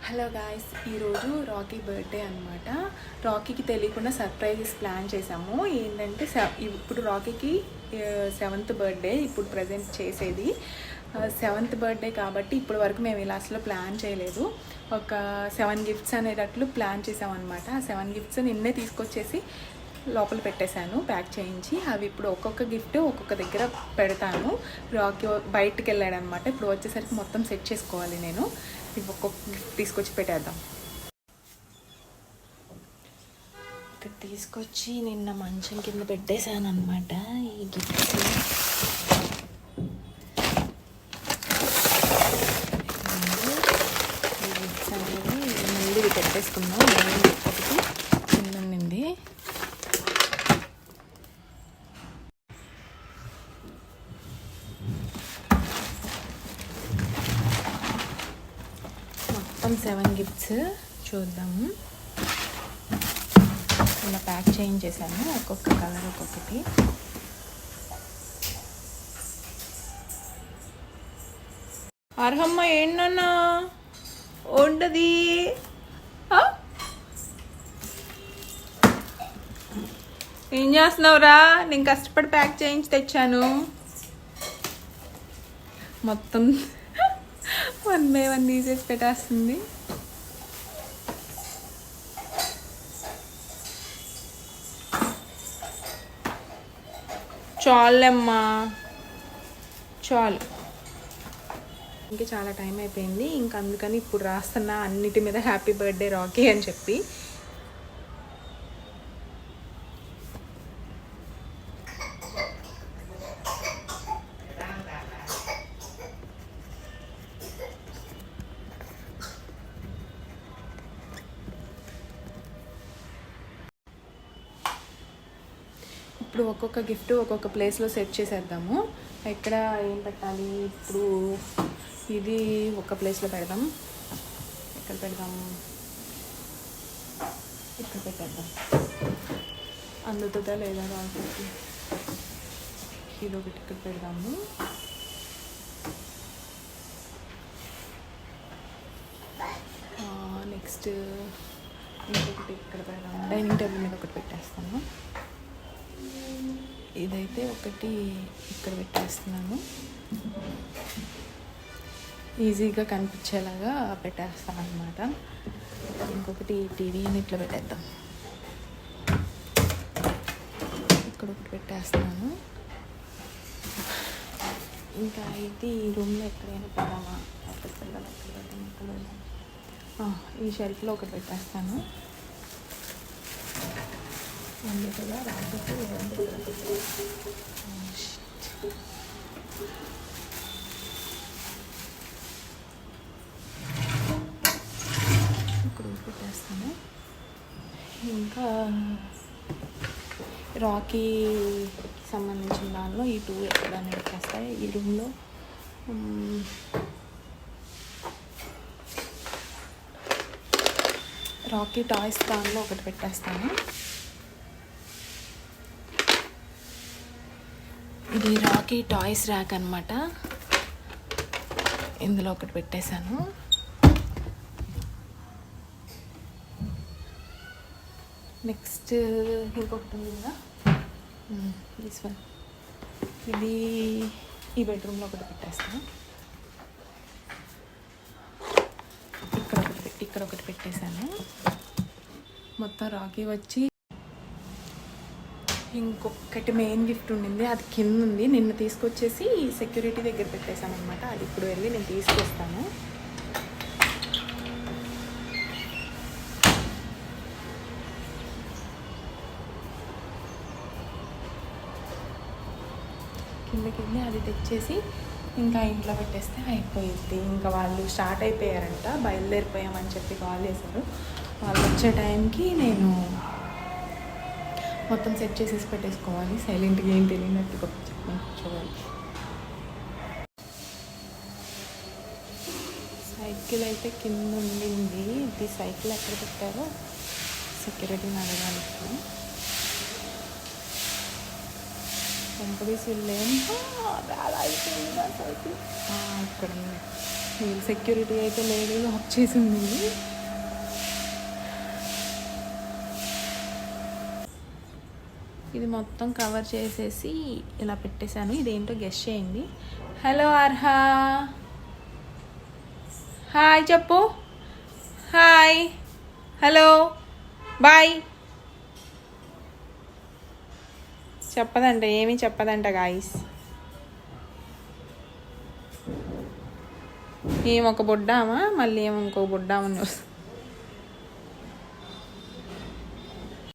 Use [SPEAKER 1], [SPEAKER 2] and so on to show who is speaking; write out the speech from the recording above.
[SPEAKER 1] Hello guys, ఈరోజు Rocky birthday అనమాట. రాకీకి తెలియకుండా సర్ప్రైజెస్ ప్లాన్ చేసాము. ఏంటంటే ఇప్పుడు రాకీకి 7th బర్త్డే ఇప్పుడు ప్రజెంట్ చేసేది. 7th బర్త్డే కాబట్టి ఇప్పటి వరకు మేము ఇలా అసలు ప్లాన్ చేయలేదు. ఒక 7 గిఫ్ట్స్ అనేటట్లు ప్లాన్ చేసామన్నమాట. ఆ 7 గిఫ్ట్స్ నిన్నే తీసుకొచ్చేసి లోపల పెట్టేశాను ప్యాక్ చేయించి. అవి ఇప్పుడు ఒక్కొక్క గిఫ్ట్ ఒక్కొక్క దగ్గర పెడతాను. రాకీ బయటికి వెళ్ళాడనమాట. ఇప్పుడు వచ్చేసరికి మొత్తం సెట్ చేసుకోవాలి నేను. ఒక్కొక్క గిఫ్ట్ తీసుకొచ్చి పెట్టేద్దాం. ఇక్కడ తీసుకొచ్చి నిన్న మంచం కింద పెట్టేశాను అనమాట ఈ గిఫ్ట్స్. ఈ గిఫ్ట్స్ అనేవి ముందు పెట్టేసుకున్నాం. ఒకటి కింద ఉండింది. మొత్తం 7 గిఫ్ట్స్ చూద్దాము. ఇలా ప్యాక్ చేయించేసాను, ఒక్కొక్క కలర్ ఒక్కొక్కటి. అర్హమ్మ ఏంటన్నా ఉండది. ఏం చేస్తున్నావురా? నేను కష్టపడి ప్యాక్ చేయించి తెచ్చాను. మొత్తం 1 by 1 తీసేసి పెట్టేస్తుంది. చాలమ్మా, చాలు. ఇంకా చాలా టైం అయిపోయింది. ఇంకా అందుకని ఇప్పుడు రాస్తున్నా అన్నిటి మీద హ్యాపీ బర్త్డే రాకీ అని చెప్పి. ఇప్పుడు ఒక్కొక్క గిఫ్ట్ ఒక్కొక్క ప్లేస్లో సెట్ చేసేద్దాము. ఎక్కడ ఏం పెట్టాలి? ఇప్పుడు ఇది ఒక ప్లేస్లో పెడదాం. ఎక్కడ పెడదాం? ఇక్కడ పెట్టేద్దాం. అందుతుందా లేదా రాకి? ఇది ఒకటి ఇక్కడ పెడదాము. నెక్స్ట్ ఇంకొకటి ఇక్కడ పెడదాము. డైనింగ్ టేబుల్ మీద ఒకటి పెట్టేస్తాను. ఇదైతే ఒకటి ఇక్కడ పెట్టేస్తున్నాను. ఈజీగా కనిపించేలాగా పెట్టేస్తాను అనమాట. ఇంకొకటి టీవీ యూనిట్లో పెట్టేద్దాం. ఇక్కడ ఒకటి పెట్టేస్తున్నాను. ఇంకా ఇది రూమ్లో ఎక్కడైనా పెడదామా? ఎక్కడ పెడదాం? ఈ షెల్ఫ్లో ఒకటి పెట్టేస్తాను. అందుకలా రాకపోతే ఇక్కడ పెట్టేస్తాను. ఇంకా రాకీకి సంబంధించిన దానిలో ఈ 2 ఎక్కడైనా పెట్టేస్తాయి. ఈ రూమ్లో రాకీ టాయ్స్ దానిలో ఒకటి పెట్టేస్తాను. ఇది రాకీ టాయ్స్ ర్యాక్ అనమాట. ఇందులో ఒకటి పెట్టేశాను. నెక్స్ట్ ఇంకొకటి ఉంది కదా, దిస్ వన్. ఇది ఈ బెడ్రూమ్లో ఒకటి పెట్టేస్తాను. ఇక్కడ ఒకటి పెట్టేశాను. మొత్తం రాకీ వచ్చి ఇంకొకటి మెయిన్ గిఫ్ట్ ఉండింది, అది కింద ఉంది. నిన్న తీసుకొచ్చేసి సెక్యూరిటీ దగ్గర పెట్టేశాను అనమాట. అది ఇప్పుడు వెళ్ళి నేను తీసుకొస్తాను. కిందకి అది తెచ్చేసి ఇంకా ఇంట్లో పెట్టేస్తే అయిపోయింది. ఇంకా వాళ్ళు స్టార్ట్ అయిపోయారంట, బయలుదేరిపోయామని చెప్పి కాల్ చేశారు. వాళ్ళు వచ్చే టైంకి నేను మొత్తం సెట్ చేసేసి పెట్టేసుకోవాలి. సైలెంట్గా ఏం తెలియనట్టుగా కూర్చోవాలి. సైకిల్ అయితే కింద ఉండింది. ఇది సైకిల్ ఎక్కడ పెట్టారో సెక్యూరిటీని అడగాలి. కంపెనీస్ వెళ్ళేం అలా అయిపోయింది. సైకిల్ ఇక్కడ ఉంది. సెక్యూరిటీ అయితే లేదు, లాక్ చేసి ఉంది. ఇది మొత్తం కవర్ చేసేసి ఇలా పెట్టేశాను. ఇదేంటో గెస్ చేయండి. హలో అర్హా, హాయ్ చెప్పు. Hi, hello, bye. చెప్పదంట, ఏమీ చెప్పదంట గాయస్. ఏమొక బుడ్డామా, మళ్ళీ ఏమో ఇంకో బుడ్డామని వస్తుంది.